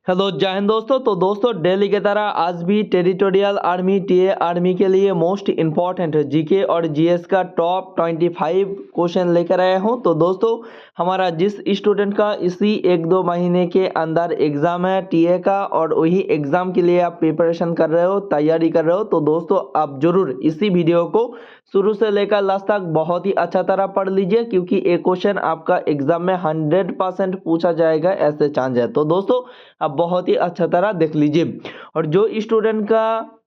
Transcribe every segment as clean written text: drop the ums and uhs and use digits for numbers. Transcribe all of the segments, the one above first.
Hello जय हिंद दोस्तों। तो दोस्तों डेली की तरह आज भी टेरिटोरियल आर्मी टीए आर्मी के लिए मोस्ट इम्पॉर्टेंट जीके और जीएस का टॉप 25 क्वेश्चन लेकर आया हूं। तो दोस्तों हमारा जिस स्टूडेंट का इसी 1-2 महीने के अंदर एग्ज़ाम है टीए का और वही एग्ज़ाम के लिए आप प्रिपरेशन कर रहे हो, तैयारी कर रहे हो, तो दोस्तों आप ज़रूर इसी वीडियो को शुरू से लेकर लास्ट तक बहुत ही अच्छा तरह पढ़ लीजिए, क्योंकि एक क्वेश्चन आपका एग्ज़ाम में 100% पूछा जाएगा, ऐसे चांस है। तो दोस्तों आप बहुत ही अच्छा तरह देख लीजिए। और जो स्टूडेंट का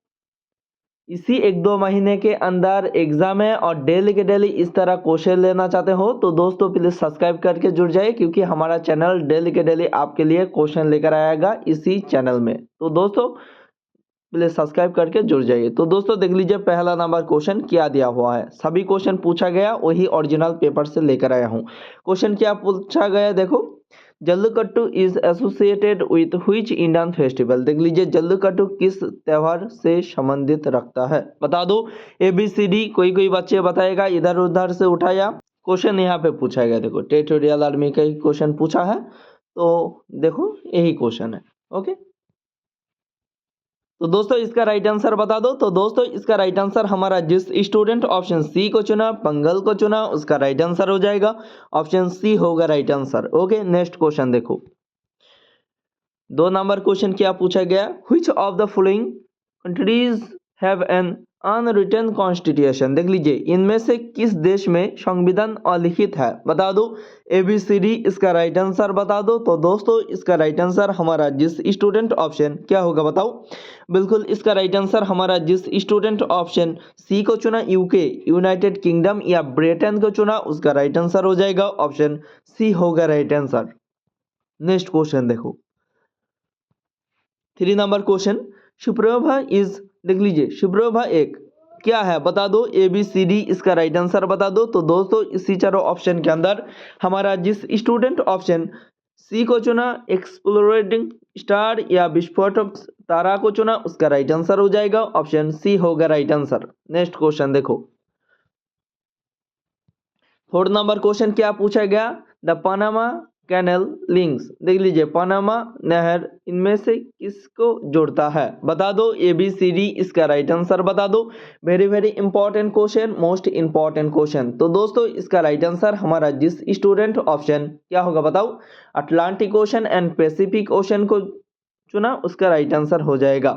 इसी 1-2 महीने के अंदर एग्जाम है और डेली के डेली इस तरह क्वेश्चन लेना चाहते हो, तो दोस्तों प्लीज सब्सक्राइब करके जुड़ जाइए, क्योंकि हमारा चैनल डेली के डेली आपके लिए क्वेश्चन लेकर आएगा इसी चैनल में। तो दोस्तों प्लीज सब्सक्राइब करके जुड़ जाइए। तो दोस्तों देख लीजिए पहला नंबर क्वेश्चन क्या दिया हुआ है। सभी क्वेश्चन पूछा गया वही ओरिजिनल पेपर से लेकर आया हूँ। क्वेश्चन क्या पूछा गया देखो, jallikattu is associated with which Indian festival. देख लीजिए जल्लीकट्टू किस त्योहार से संबंधित रखता है, बता दो। ABCD कोई बच्चे बताएगा, इधर उधर से उठाया। क्वेश्चन यहाँ पे पूछा गया, देखो टेरिटोरियल आर्मी का ही क्वेश्चन पूछा है, तो देखो यही क्वेश्चन है। ओके, तो दोस्तों इसका राइट आंसर बता दो। तो दोस्तों इसका राइट आंसर हमारा जिस स्टूडेंट ऑप्शन सी को चुना, पंगल को चुना, उसका राइट आंसर हो जाएगा ऑप्शन सी होगा right answer. Okay, next question देखो। 2 नंबर क्वेश्चन क्या पूछा गया, which of the following countries have an unwritten constitution. देख लीजिए इनमें से किस देश में संविधान अलिखित है, बता दो। ABCD इसका राइट आंसर बता दो। तो दोस्तों इसका राइट आंसर हमारा जिस स्टूडेंट ऑप्शन क्या होगा बताओ। बिल्कुल इसका राइट आंसर हमारा जिस स्टूडेंट ऑप्शन सी को चुना, यूके यूनाइटेड किंगडम या ब्रिटेन को चुना, उसका राइट आंसर हो जाएगा ऑप्शन सी होगा राइट आंसर। नेक्स्ट क्वेश्चन देखो, 3 नंबर क्वेश्चन, सुप्रभा इज, देख लीजिए सुप्रभा एक क्या है बता दो। ABCD इसका राइट आंसर बता दो। तो दोस्तों इसी चारों ऑप्शन के अंदर हमारा जिस स्टूडेंट ऑप्शन सी को चुना, एक्सप्लोरेटिंग स्टार या विस्फोटक तारा को चुना, उसका राइट आंसर हो जाएगा ऑप्शन सी होगा राइट आंसर। नेक्स्ट क्वेश्चन देखो, 4 नंबर क्वेश्चन क्या पूछा गया, द पनामा कैनल लिंक्स। देख लीजिए पनामा नहर इनमें से किसको जोड़ता है, बता दो। ABCD इसका राइट आंसर बता दो। Very important question, most important question. तो दोस्तों इसका राइट आंसर हमारा जिस स्टूडेंट ऑप्शन क्या होगा बताओ, Atlantic ocean and Pacific ocean को चुना, उसका राइट आंसर हो जाएगा।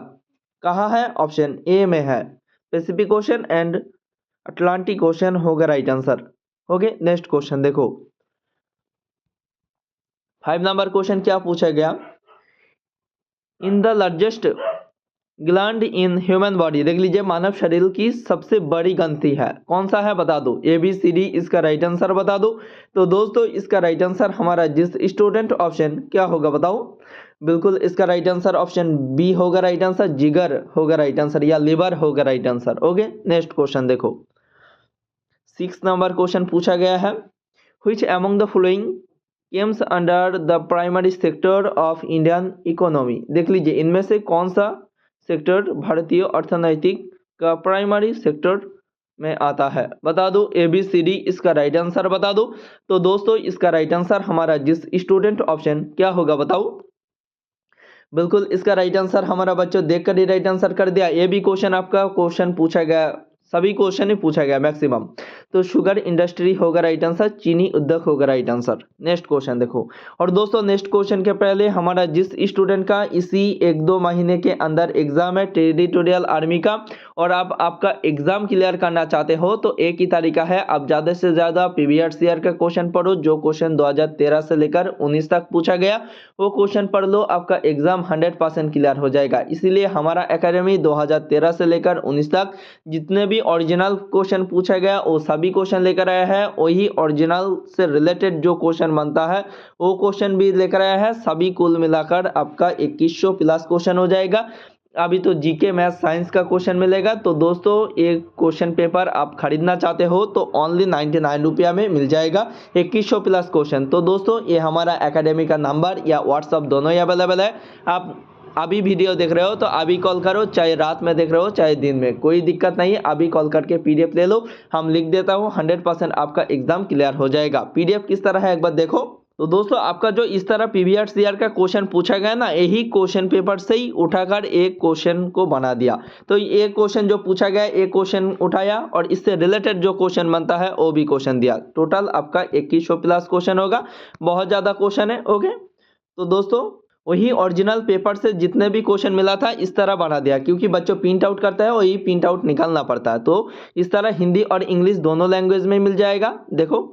कहाँ है, ऑप्शन ए में है, Pacific Ocean and Atlantic Ocean होगा right answer. Okay, next question देखो, 5 नंबर क्वेश्चन क्या पूछा गया, in the largest gland in human body. देख लीजिए मानव शरीर की सबसे बड़ी ग्रंथि है, कौन सा है बता दो। ABCD इसका राइट आंसर बता दो। तो दोस्तों इसका राइट आंसर हमारा जिस स्टूडेंट ऑप्शन क्या होगा बताओ। बिल्कुल इसका राइट आंसर ऑप्शन बी होगा राइट आंसर, जिगर होगा राइट आंसर या लिवर होगा right answer. Okay, next question देखो, 6 नंबर क्वेश्चन पूछा गया है, which among the following Kemps under the primary sector of Indian economy. देख लीजिए इनमें से कौन सा सेक्टर भारतीय अर्थनैतिक का प्राइमरी सेक्टर में आता है, बता दो। ABCD इसका राइट आंसर बता दो। तो दोस्तों इसका राइट आंसर हमारा जिस स्टूडेंट ऑप्शन क्या होगा बताओ। बिल्कुल इसका राइट आंसर हमारा बच्चों देखकर ही राइट आंसर कर दिया। ये भी क्वेश्चन आपका क्वेश्चन पूछा गया, सभी क्वेश्चन ही पूछा गया मैक्सिमम। तो शुगर इंडस्ट्री होगा राइट आंसर, चीनी उद्योग होगा राइट आंसर। नेक्स्ट क्वेश्चन देखो। और दोस्तों नेक्स्ट क्वेश्चन के पहले हमारा जिस स्टूडेंट का इसी 1-2 महीने के अंदर एग्जाम है टेरिटोरियल आर्मी का, और आप आपका एग्जाम क्लियर करना चाहते हो, तो एक ही तरीका है, आप ज़्यादा से ज़्यादा प्रीवियस ईयर का क्वेश्चन पढ़ो। जो क्वेश्चन 2013 से लेकर 19 तक पूछा गया वो क्वेश्चन पढ़ लो, आपका एग्जाम 100% क्लियर हो जाएगा। इसीलिए हमारा एकेडमी 2013 से लेकर 19 तक जितने भी ओरिजिनल क्वेश्चन पूछा गया वो सभी क्वेश्चन लेकर आया है। वही ओरिजिनल से रिलेटेड जो क्वेश्चन बनता है वो क्वेश्चन भी लेकर आया है। सभी कुल मिलाकर आपका 2100 प्लस क्वेश्चन हो जाएगा। अभी तो जीके मैथ साइंस का क्वेश्चन मिलेगा। तो दोस्तों एक क्वेश्चन पेपर आप खरीदना चाहते हो तो ओनली 99 रुपया में मिल जाएगा 2100 प्लस क्वेश्चन। तो दोस्तों ये हमारा एकेडमी का नंबर या व्हाट्सअप दोनों ही अवेलेबल है। आप अभी वीडियो देख रहे हो तो अभी कॉल करो, चाहे रात में देख रहे हो चाहे दिन में, कोई दिक्कत नहीं है। अभी कॉल करके PDF ले लो, हम लिख देता हूँ, 100% आपका एग्जाम क्लियर हो जाएगा। PDF किस तरह है एक बार देखो। तो दोस्तों आपका जो इस तरह पीवीआर का क्वेश्चन पूछा गया ना, यही क्वेश्चन पेपर से ही उठाकर एक क्वेश्चन को बना दिया। तो एक क्वेश्चन जो पूछा गया एक क्वेश्चन उठाया और इससे रिलेटेड जो क्वेश्चन बनता है वो भी क्वेश्चन दिया। टोटल आपका 2100 प्लस क्वेश्चन होगा, बहुत ज़्यादा क्वेश्चन है। ओके, तो दोस्तों वही ओरिजिनल पेपर से जितने भी क्वेश्चन मिला था इस तरह बना दिया, क्योंकि बच्चों प्रिंट आउट करता है वही प्रिंट आउट निकालना पड़ता है। तो इस तरह हिंदी और इंग्लिश दोनों लैंग्वेज में मिल जाएगा। देखो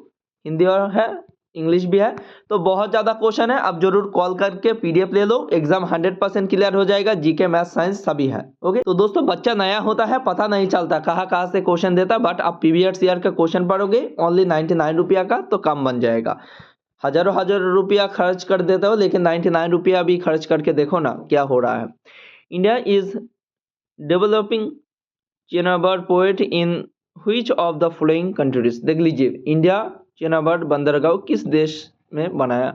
हिंदी और है, इंग्लिश भी है। तो बहुत ज़्यादा क्वेश्चन है, आप जरूर कॉल करके पीडीएफ ले लो, एग्जाम 100% क्लियर हो जाएगा। जीके मैथ साइंस सभी है। ओके, तो दोस्तों बच्चा नया होता है, पता नहीं चलता कहाँ से क्वेश्चन देता, बट आप पीवीआर का क्वेश्चन पढ़ोगे ओनली 99 रुपया का तो काम बन जाएगा। हजारों रुपया खर्च कर देते हो, लेकिन 99 रुपया भी खर्च करके देखो ना क्या हो रहा है। India is developing Chabahar port in which of the following countries. देख लीजिए, इंडिया चेनाबर्ड बंदरगाह किस देश में बनाया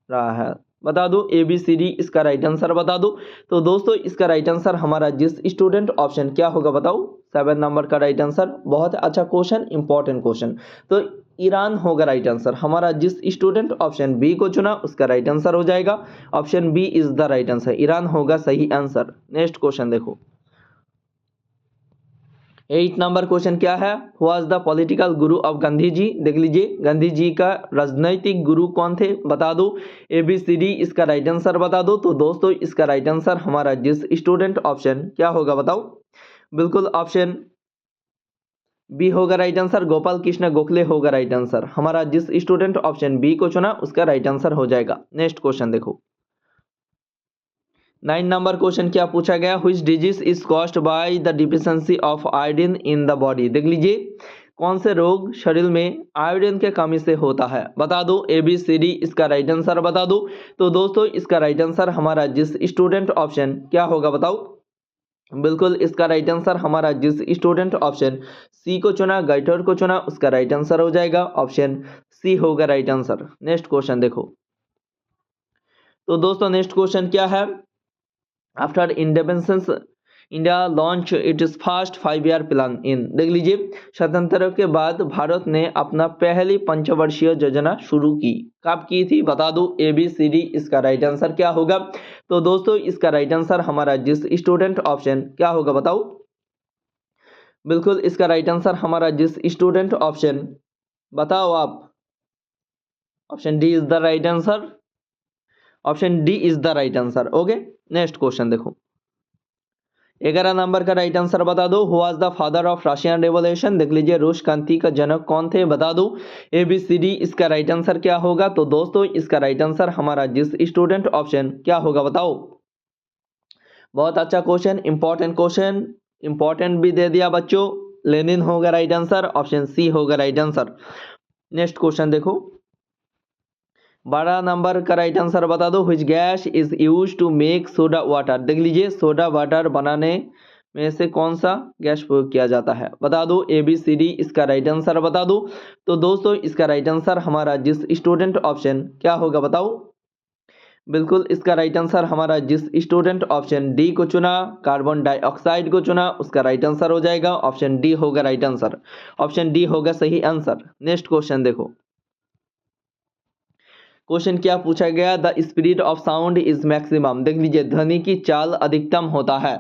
रहा है, बता दो। ABCD इसका राइट आंसर बता दो। तो दोस्तों इसका राइट आंसर हमारा जिस स्टूडेंट ऑप्शन क्या होगा बताओ, 7 नंबर का राइट आंसर। बहुत अच्छा क्वेश्चन, इंपॉर्टेंट क्वेश्चन। तो ईरान होगा राइट आंसर। हमारा जिस स्टूडेंट ऑप्शन बी को चुना उसका राइट आंसर हो जाएगा, option B is the right answer, Iran होगा सही आंसर। नेक्स्ट क्वेश्चन देखो, 8 नंबर क्वेश्चन क्या है, was the political Guru of Gandhi ji. देख लीजिए, गांधी जी का राजनैतिक गुरु कौन थे बता दो। ABCD इसका राइट आंसर बता दो। तो दोस्तों इसका राइट आंसर हमारा जिस स्टूडेंट ऑप्शन क्या होगा बताओ, बिल्कुल ऑप्शन बी होगा राइट आंसर, गोपाल कृष्ण गोखले होगा राइट आंसर। हमारा जिस स्टूडेंट ऑप्शन बी को चुना उसका राइट आंसर हो जाएगा। नेक्स्ट क्वेश्चन देखो, 9 नंबर क्वेश्चन क्या पूछा गया, which disease is caused by the deficiency of iodine in the body. देख लीजिए, कौन से रोग शरीर में आयोडीन के कमी से होता है बता दो। ABCD इसका राइट आंसर बता दो। तो दोस्तों इसका राइट आंसर हमारा जिस स्टूडेंट ऑप्शन क्या होगा बताओ, बिल्कुल इसका राइट आंसर हमारा जिस स्टूडेंट ऑप्शन सी को चुना, गाइटर को चुना, उसका राइट आंसर हो जाएगा, ऑप्शन सी होगा राइट आंसर। नेक्स्ट क्वेश्चन देखो, तो दोस्तों नेक्स्ट क्वेश्चन क्या है, after independence India launch it is first 5 year plan in. देख लीजिए, स्वतंत्रता के बाद भारत ने अपना पहली पंचवर्षीय योजना शुरू की, कब की थी बता दो। ABCD इसका राइट आंसर क्या होगा। तो दोस्तों इसका राइट आंसर हमारा जिस स्टूडेंट ऑप्शन क्या होगा बताओ, बिल्कुल इसका राइट आंसर हमारा जिस स्टूडेंट ऑप्शन बताओ आप, option D is the right answer, option D is the right answer. Okay, next question देखो, 11 नंबर का राइट आंसर बता दो। Who was the father of Russian revolution. देख लीजिए, रूस क्रांति का जनक कौन थे बता दो। ABCD इसका राइट आंसर क्या होगा। तो दोस्तों इसका राइट आंसर हमारा जिस स्टूडेंट ऑप्शन क्या होगा बताओ। बहुत अच्छा क्वेश्चन, इंपॉर्टेंट क्वेश्चन, इंपॉर्टेंट भी दे दिया बच्चों। लेनिन होगा राइट आंसर, ऑप्शन सी होगा राइट आंसर। नेक्स्ट क्वेश्चन देखो, 12 नंबर का राइट आंसर बता दो। Which gas is use to make soda water. देख लीजिए, सोडा वाटर बनाने में से कौन सा गैस प्रयोग किया जाता है बता दो। ABCD इसका राइट आंसर बता दो। तो दोस्तों इसका राइट आंसर हमारा जिस स्टूडेंट ऑप्शन क्या होगा बताओ, बिल्कुल इसका राइट आंसर हमारा जिस स्टूडेंट ऑप्शन डी को चुना, कार्बन डाइऑक्साइड को चुना, उसका राइट आंसर हो जाएगा, ऑप्शन डी होगा राइट आंसर, ऑप्शन डी होगा सही आंसर। नेक्स्ट क्वेश्चन देखो, क्वेश्चन क्या पूछा गया, the speed of sound is maximum. देख लीजिए, ध्वनि की चाल अधिकतम होता है,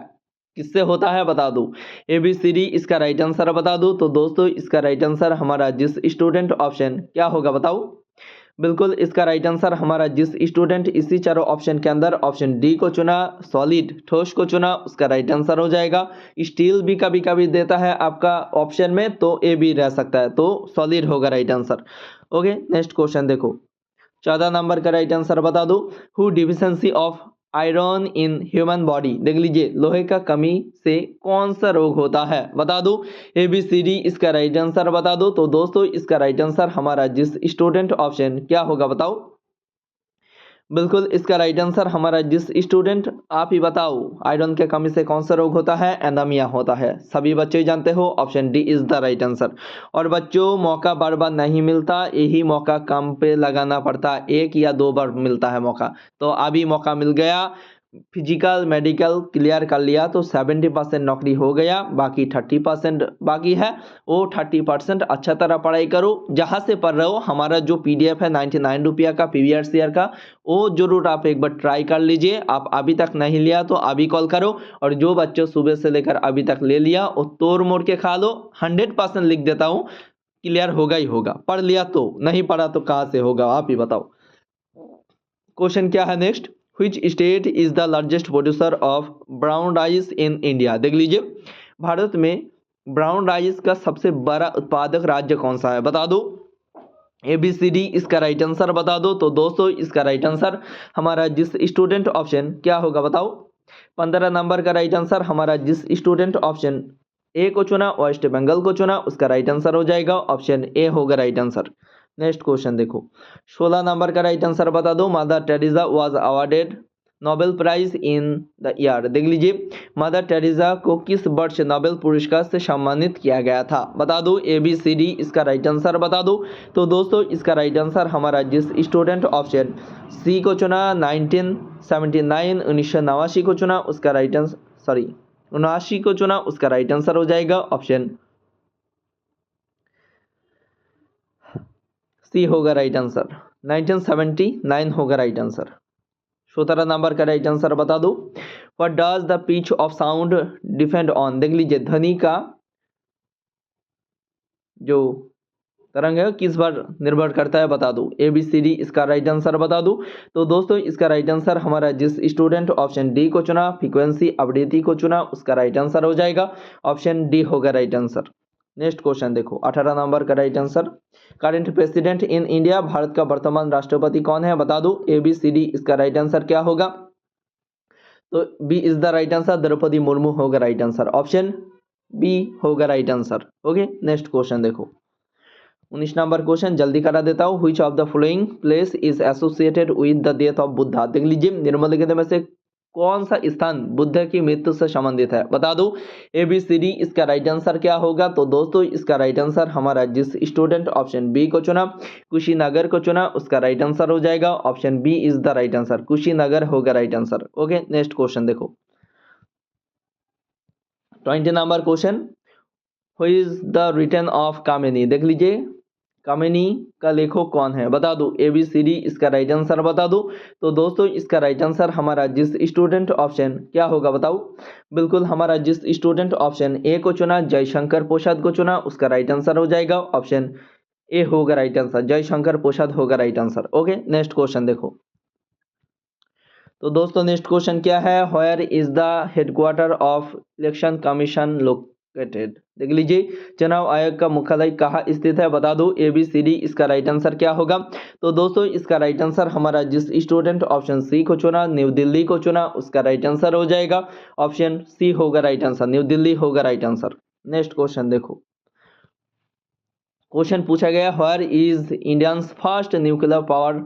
किससे होता है बता दो। ABCD इसका राइट आंसर बता दो। तो दोस्तों इसका राइट आंसर हमारा जिस स्टूडेंट ऑप्शन क्या होगा बताओ, बिल्कुल इसका राइट आंसर हमारा जिस स्टूडेंट इसी चारों ऑप्शन के अंदर ऑप्शन डी को चुना, सॉलिड ठोस को चुना, उसका राइट आंसर हो जाएगा। स्टील भी कभी कभी देता है आपका ऑप्शन में, तो ए भी रह सकता है, तो सॉलिड होगा right answer. Okay, next question देखो, 14 नंबर का राइट आंसर बता दो। Who deficiency of iron in human body. देख लीजिए, लोहे का कमी से कौन सा रोग होता है बता दो। ABCD इसका राइट आंसर बता दो। तो दोस्तों इसका राइट आंसर हमारा जिस स्टूडेंट ऑप्शन क्या होगा बताओ, बिल्कुल इसका राइट आंसर हमारा जिस स्टूडेंट आप ही बताओ, आयरन के कमी से कौन सा रोग होता है, एनीमिया होता है। सभी बच्चे जानते हो, option D is the right answer. और बच्चों मौका बार बार नहीं मिलता, यही मौका काम पे लगाना पड़ता, 1 या 2 बार मिलता है मौका, तो अभी मौका मिल गया। फिजिकल मेडिकल क्लियर कर लिया तो 70% नौकरी हो गया, बाकी 30% बाकी है। वो 30% अच्छा तरह पढ़ाई करो, जहाँ से पढ़ रहे हो। हमारा जो PDF है 99 रुपया का प्रीवियस ईयर का, वो जरूर आप एक बार ट्राई कर लीजिए। आप अभी तक नहीं लिया तो अभी कॉल करो, और जो बच्चों सुबह से लेकर अभी तक ले लिया वो तोड़ मोड़ के खा लो। 100% लिख देता हूँ, क्लियर होगा ही होगा। पढ़ लिया तो, नहीं पढ़ा तो कहाँ से होगा, आप ही बताओ। क्वेश्चन क्या है next, which state is the largest producer of brown rice in India। देख लीजिए, भारत में ब्राउन राइस का सबसे बड़ा उत्पादक राज्य कौन सा है, बता दो। ABCD इसका राइट आंसर बता दो। तो दोस्तों इसका राइट आंसर हमारा जिस स्टूडेंट ऑप्शन क्या होगा बताओ। 15 नंबर का राइट आंसर हमारा जिस स्टूडेंट ऑप्शन ए को चुना, वेस्ट बंगाल को चुना, उसका राइट आंसर हो जाएगा ऑप्शन ए होगा राइट आंसर। नेक्स्ट क्वेश्चन देखो, 16 नंबर का राइट आंसर बता दो। Mother Teresa was awarded Nobel prize in the year. देख लीजिए, मदर टेरेसा को किस वर्ष नोबेल पुरस्कार से सम्मानित किया गया था, बता दो। ABCD इसका राइट आंसर बता दो। तो दोस्तों इसका राइट आंसर हमारा जिस स्टूडेंट ऑप्शन सी को चुना 1979 1989 को चुना, उसका राइट आंसर 79 को चुना, उसका राइट आंसर हो जाएगा ऑप्शन सी होगा राइट आंसर। 1979 होगा राइट आंसर। 17 नंबर का राइट आंसर बता दो। What does the pitch of sound depend on. देख लीजिए, ध्वनि का जो तरंग है किस पर निर्भर करता है, बता दो। ABCD इसका राइट आंसर बता दो। तो दोस्तों इसका राइट आंसर हमारा जिस स्टूडेंट ऑप्शन डी को चुना, फ्रीक्वेंसी आवृत्ति को चुना, उसका राइट आंसर हो जाएगा ऑप्शन डी होगा राइट आंसर। नेक्स्ट क्वेश्चन देखो, 18 नंबर का right answer, current president in India, Bharat का वर्तमान राष्ट्रपति कौन है, बता दो। ABCD इसका राइट आंसर क्या होगा। तो B is the right answer, Droupadi Murmu होगा राइट आंसर, ऑप्शन बी होगा right answer. Okay, next question देखो, 19 नंबर क्वेश्चन जल्दी करा देता हूँ। Which of the following place is associated with the death of Buddha. देख लीजिए, निम्नलिखित में से कौन सा स्थान बुद्ध की मृत्यु से संबंधित है, बता दो। ABCD इसका राइट आंसर क्या होगा। तो दोस्तों इसका राइट आंसर हमारा जिस स्टूडेंट ऑप्शन बी को चुना, कुशीनगर को चुना, उसका राइट आंसर हो जाएगा option B is the right answer, Kushinagar होगा right answer. Okay, next question देखो, 20 number question, who is the return of Kamini. देख लीजिए, कामिनी का लेखक कौन है, बता दो। ABCD इसका राइट आंसर बता दो। तो दोस्तों इसका राइट आंसर हमारा जिस स्टूडेंट ऑप्शन क्या होगा बताओ। बिल्कुल, हमारा जिस स्टूडेंट ऑप्शन ए को चुना, जयशंकर प्रसाद को चुना, उसका राइट आंसर हो जाएगा ऑप्शन ए होगा राइट आंसर, जयशंकर प्रसाद होगा right answer. Okay, next question देखो। तो दोस्तों नेक्स्ट क्वेश्चन क्या है, where is the headquarter of election commission located. देख लीजिए, चुनाव आयोग का मुख्यालय कहाँ स्थित है, बता दो। ABCD इसका राइट आंसर क्या होगा। तो दोस्तों इसका राइट आंसर हमारा जिस स्टूडेंट ऑप्शन सी को चुना, न्यू दिल्ली को चुना, उसका राइट आंसर हो जाएगा ऑप्शन सी होगा राइट आंसर, न्यू दिल्ली होगा राइट आंसर। नेक्स्ट क्वेश्चन देखो, क्वेश्चन पूछा गया, where is Indians first nuclear power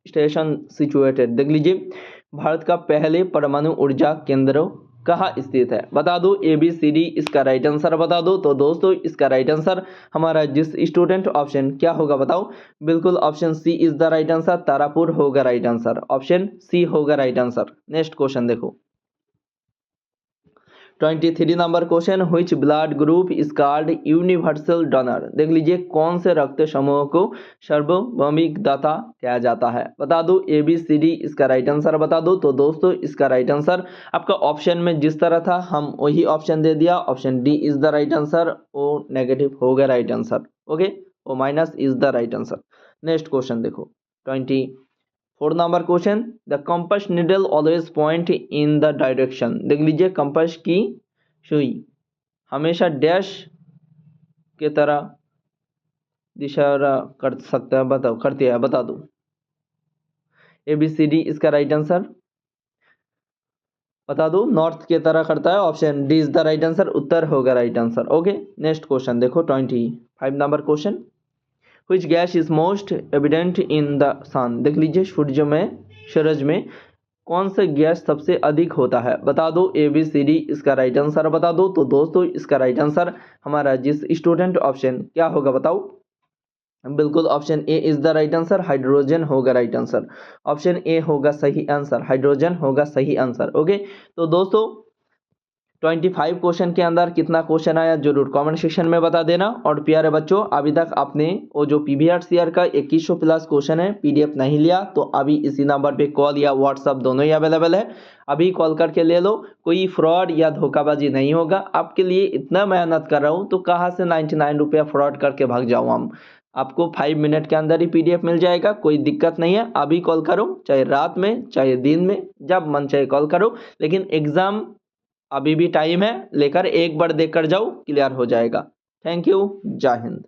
station situated. देख लीजिए, भारत का पहले परमाणु ऊर्जा केंद्र कहाँ स्थित है, बता दो। ABCD इसका राइट आंसर बता दो। तो दोस्तों इसका राइट आंसर हमारा जिस स्टूडेंट ऑप्शन क्या होगा बताओ। बिल्कुल, option C is the right answer, Tarapur होगा राइट आंसर, ऑप्शन सी होगा राइट आंसर। नेक्स्ट क्वेश्चन देखो, 23 number question, which blood group is called universal donor. देख लीजिए, कौन से रक्त समूह को सार्वभौमिक दाता कहा जाता है, बता दो। ABCD इसका राइट आंसर बता दो। तो दोस्तों इसका राइट आंसर आपका ऑप्शन में जिस तरह था हम वही ऑप्शन दे दिया, option D is the right answer, O negative होगा right answer. Okay, O minus is the right answer. Next question देखो, 24 number question, the compass needle always point in the direction. देख लीजिए, कंपास की सुई हमेशा dash के तरह दिशा कर सकता है, बताओ, करती है, बता दो। ABCD इसका राइट आंसर बता दो, नॉर्थ के तरह करता है, option D is the right answer, उत्तर होगा right answer. Okay, next question देखो, 25 number question, which gas is most evident in the sun. देख लीजिए, सूरज में कौन सा गैस सबसे अधिक होता है, बता दो। ABCD इसका राइट आंसर बता दो। तो दोस्तों इसका राइट आंसर हमारा जिस स्टूडेंट ऑप्शन क्या होगा बताओ। बिल्कुल option A is the right answer, hydrogen होगा राइट आंसर। ऑप्शन ए होगा सही आंसर, हाइड्रोजन होगा सही आंसर। ओके, तो दोस्तों 25 क्वेश्चन के अंदर कितना क्वेश्चन आया जरूर कमेंट सेक्शन में बता देना। और प्यारे बच्चों, अभी तक आपने वो जो PVR का 2100 प्लस क्वेश्चन है PDF नहीं लिया तो अभी इसी नंबर पे कॉल या व्हाट्सअप दोनों ही अवेलेबल है, अभी कॉल करके ले लो। कोई फ्रॉड या धोखाबाजी नहीं होगा, आपके लिए इतना मेहनत कर रहा हूँ तो कहाँ से 99 रुपया फ्रॉड करके भाग जाऊँ हम। आपको 5 मिनट के अंदर ही PDF मिल जाएगा, कोई दिक्कत नहीं है। अभी कॉल करो, चाहे रात में चाहे दिन में, जब मन चाहे कॉल करो। लेकिन एग्जाम अभी भी टाइम है, लेकर एक बार देख कर जाओ, क्लियर हो जाएगा। थैंक यू, जय हिंद।